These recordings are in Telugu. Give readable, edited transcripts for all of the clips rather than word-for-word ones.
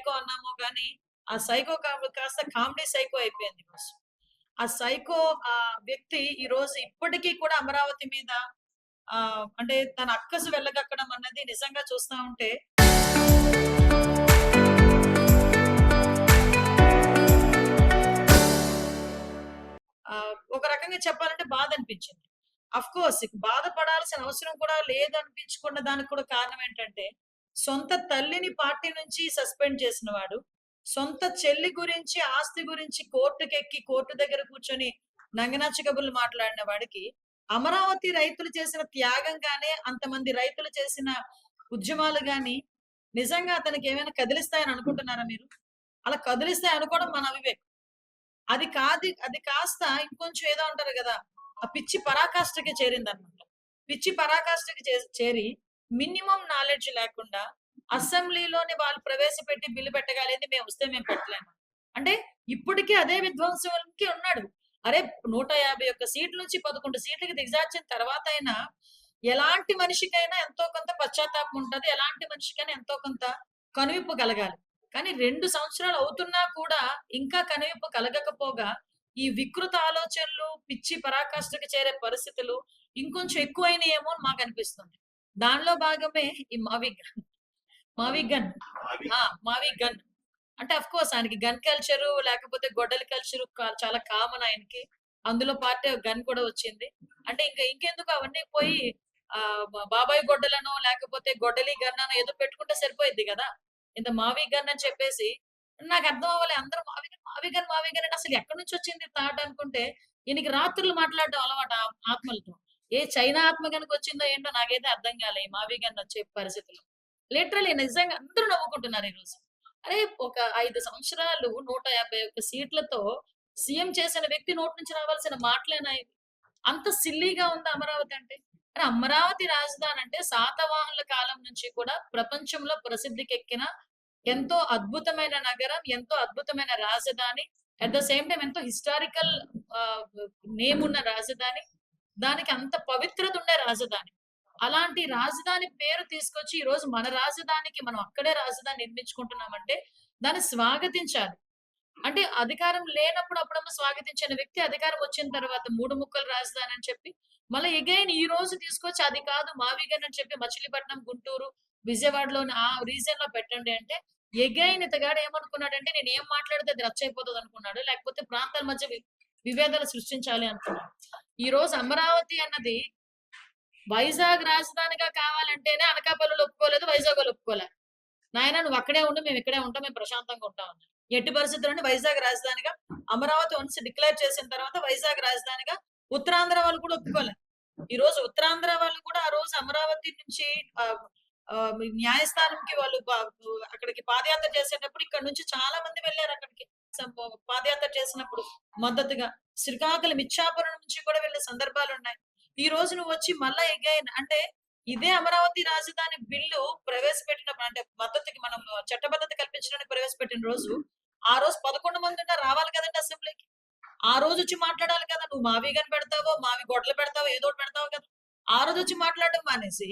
సైకో అన్నామో గాని, ఆ సైకో కాస్త కామెడీ సైకో అయిపోయింది ఈరోజు. ఆ సైకో వ్యక్తి ఈరోజు ఇప్పటికీ కూడా అమరావతి మీద అంటే తన అక్కసు వెళ్ళగక్కడం అన్నది నిజంగా చూస్తా ఉంటే ఒక రకంగా చెప్పాలంటే బాధనిపించింది. అఫ్‌కోర్స్ బాధపడాల్సిన అవసరం కూడా లేదనిపించుకున్న దానికి కూడా కారణం ఏంటంటే, సొంత తల్లిని పార్టీ నుంచి సస్పెండ్ చేసిన వాడు, సొంత చెల్లి గురించి, ఆస్తి గురించి కోర్టుకెక్కి కోర్టు దగ్గర కూర్చొని నంగనాచు కబుర్లు మాట్లాడిన వాడికి, అమరావతి రైతులు చేసిన త్యాగం గాని, అంతమంది రైతులు చేసిన ఉద్యమాలు గాని, నిజంగా అతనికి ఏమైనా కదిలిస్తాయని అనుకుంటున్నారా మీరు? అలా కదిలిస్తాయి అనుకోవడం మన అవివేకం. అది కాస్త ఇంకొంచెం ఏదో అంటారు గదా! ఆ పిచ్చి పరాకాష్ఠకి చేరిందన్నమాట. పిచ్చి పరాకాష్ఠకి చేరి మినిమమ్ నాలెడ్జ్ లేకుండా అసెంబ్లీలోని వాళ్ళు ప్రవేశపెట్టి బిల్లు పెట్టగలిగింది మేమొస్తే మేము పెట్టలేము. అంటే ఇప్పటికి అదే విధ్వంసంకి ఉన్నాడు. అరే 151 సీట్ల నుంచి 11 సీట్లకి దిగజార్చిన తర్వాతైనా ఎలాంటి మనిషికైనా ఎంతో కొంత పశ్చాత్తాపం ఉంటది. ఎలాంటి మనిషికైనా ఎంతో కొంత కనువిప్పు కలగాలి. కానీ 2 సంవత్సరాలు అవుతున్నా కూడా ఇంకా కనువిప్పు కలగకపోగా, ఈ వికృత ఆలోచనలు, పిచ్చి పరాకాష్ఠకి చేరే పరిస్థితులు ఇంకొంచెం ఎక్కువైనయేమో అని మాకనిపిస్తుంది. దానిలో భాగమే ఈ మావి గన్. మావి గన్. మావి గన్. అంటే ఆఫ్‌కోర్స్ ఆయనకి గన్ కల్చరు లేకపోతే గొడ్డలి కల్చరు చాలా కామన్ ఆయనకి. అందులో పార్టే గన్ కూడా వచ్చింది. అంటే ఇంకెందుకు అవన్నీ పోయి బాబాయ్ గొడ్డలనో లేకపోతే గొడ్డలి గన్ అనో ఏదో పెట్టుకుంటే సరిపోయిద్ది గదా! ఇంత మావి గన్ అని చెప్పేసి నాకర్థం అవ్వలే. అందరూ మావి గన్, మావి గన్, మావి గన్ అంటే అసలు ఎక్కడి నుంచొచ్చింది థాట్ అనుకుంటే, ఈయనకి రాత్రులు మాట్లాడడం అలవాటు ఆత్మలతో. ఏ చైనా ఆత్మ గనుకొచ్చిందో ఏంటో నాకైతే అర్థం కాలే. ఈ మావి గన్ వచ్చే పరిస్థితిలో. లిటరల్లీ నిజంగా అందరూ నవ్వుకుంటున్నారు ఈరోజు. అరే! ఒక 5 సంవత్సరాలు 151 సీట్లతో సీఎం చేసిన వ్యక్తి నోటి నుంచి రావాల్సిన మాటలేనా ఇవి? అంత సిల్లీగా ఉందా అమరావతి అంటే? అరే! అమరావతి రాజధాని అంటే శాతవాహనుల కాలం నుంచి కూడా ప్రపంచంలో ప్రసిద్ధికెక్కిన ఎంతో అద్భుతమైన నగరం, ఎంతో అద్భుతమైన రాజధాని. అట్ ద సేమ్ టైమ్ ఎంతో హిస్టారికల్ ఆహ్, నేమ్ ఉన్న రాజధాని. దానికి అంత పవిత్రత ఉండే రాజధాని. అలాంటి రాజధాని పేరు తీసుకొచ్చి ఈరోజు మన రాజధానికి మనం అక్కడే రాజధాని నిర్మించుకుంటున్నామంటే దాన్ని స్వాగతించాలి. అంటే అధికారం లేనప్పుడు అప్పుడేమో స్వాగతించిన వ్యక్తి అధికారం వచ్చిన తర్వాత 3 ముక్కల రాజధాని అని చెప్పి, మళ్ళా ఎగైన్ ఈ రోజు తీసుకొచ్చి అది కాదు మావిగన్ అని చెప్పి మచిలీపట్నం, గుంటూరు, విజయవాడలోని ఆ రీజియన్‌లో పెట్టండి అంటే, ఎగైన్ ఇతగాడు ఏమనుకున్నాడంటే నేనేం మాట్లాడితే అది రచ్చయిపోతది అనుకున్నాడు. లేకపోతే ప్రాంతాల మధ్య విభేదాలు సృష్టించాలి అనుకున్నాడు. ఈరోజు అమరావతి అన్నది వైజాగ్ రాజధానిగా కావాలంటేనే అనకాపల్లిలో ఒప్పుకోలేదు. వైజాగోళ్ళు ఒప్పుకోలే. నాయనా నువ్వు అక్కడే ఉండు. మేము ఇక్కడే ఉంటాం. మేము ప్రశాంతంగా ఉంటాం అన్నారు. ఎట్టి పరిస్థితుల్లోని వైజాగ్ రాజధానిగా అమరావతి వన్స్ డిక్లేర్ చేసిన తర్వాత వైజాగ్ రాజధానిగా ఉత్తరాంధ్ర వాళ్ళు కూడా ఒప్పుకోలే. ఈరోజు ఉత్తరాంధ్ర వాళ్ళు కూడా ఆ రోజు అమరావతి నుంచి ఆహ్, ఆహ్, న్యాయస్థానంకి వాళ్ళు అక్కడికి పాదయాత్ర చేసేటప్పుడు ఇక్కడ నుంచి చాలా మంది వెళ్లారు అక్కడికి. పాదయాత్ర చేసినప్పుడు మద్దతుగా. శ్రీకాకుళం ఇచ్చాపురం నుంచి కూడా వెళ్ళే సందర్భాలున్నాయి. ఈ రోజు నువ్వొచ్చి మళ్ళా ఎగైన్ అంటే ఇదే అమరావతి రాజధాని బిల్లు ప్రవేశపెట్టినప్పుడు అంటే మద్దతుకి మనం చట్టబద్ధత కల్పించడానికి ప్రవేశపెట్టిన రోజు, ఆ రోజు 11 మందున్నా రావాలి కదండీ అసెంబ్లీకి. ఆ రోజొచ్చి మాట్లాడాలి కదా! నువ్వు మావిగని పెడతావో, మావి గొడ్డలు పెడతావో ఏదో ఒకటి పెడతావు కదా! ఆ రోజొచ్చి మాట్లాడడం మానేసి,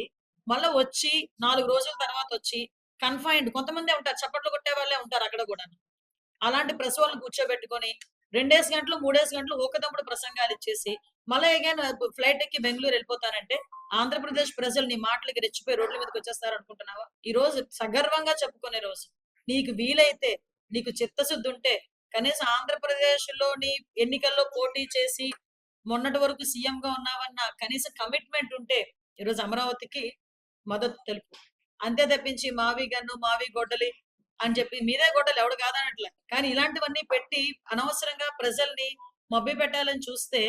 మళ్ళా వచ్చి 4 రోజుల తర్వాతొచ్చి కన్‌ఫైన్డ్ కొంతమందే ఉంటారు. చప్పట్లు కొట్టే వాళ్ళే ఉంటారు అక్కడ గూడాను. అలాంటి ప్రెస్ వాళ్ళని కూర్చోబెట్టుకొని 2 గంటలు, 3 గంటలు ఊకదంపుడు ప్రసంగాలిచ్చేసి, మళ్ళా ఎగైన్ ఫ్లైట్ ఎక్కి బెంగుళూరు ఎళ్ళిపోతానంటే, ఆంధ్రప్రదేశ్ ప్రజలు నీ మాటలకి రెచ్చిపోయి రోడ్ల మీదకొచ్చేస్తారనుకుంటున్నావా? ఈ రోజు సగర్వంగా చెప్పుకునే రోజు. నీకు వీలైతే, నీకు చిత్తశుద్ధుంటే, కనీసం ఆంధ్రప్రదేశ్‌లోని ఎన్నికల్లో పోటీ చేసి, మొన్నటి వరకు సీఎంగా ఉన్నావన్న కనీస కమిట్మెంట్ ఉంటే, ఈరోజు అమరావతికి మద్దతు తెలుపు. అంతే తప్పించి మావి గన్ను, మావి గొడ్డలి అని చెప్పి మీదే గొడ్డలి ఎవడు కాదనట్లే. కానీ ఇలాంటివన్నీ పెట్టి అనవసరంగా ప్రజల్ని మభ్యపెట్టాలని చూస్తే,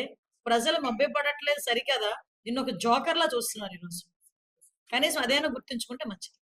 ప్రజలు మభ్యపడట్లేదు సరికదా! నిన్నొక జోకర్‌లా చూస్తున్నారు ఈరోజు. కనీసం అదైనా గుర్తుంచుకుంటే మంచిది.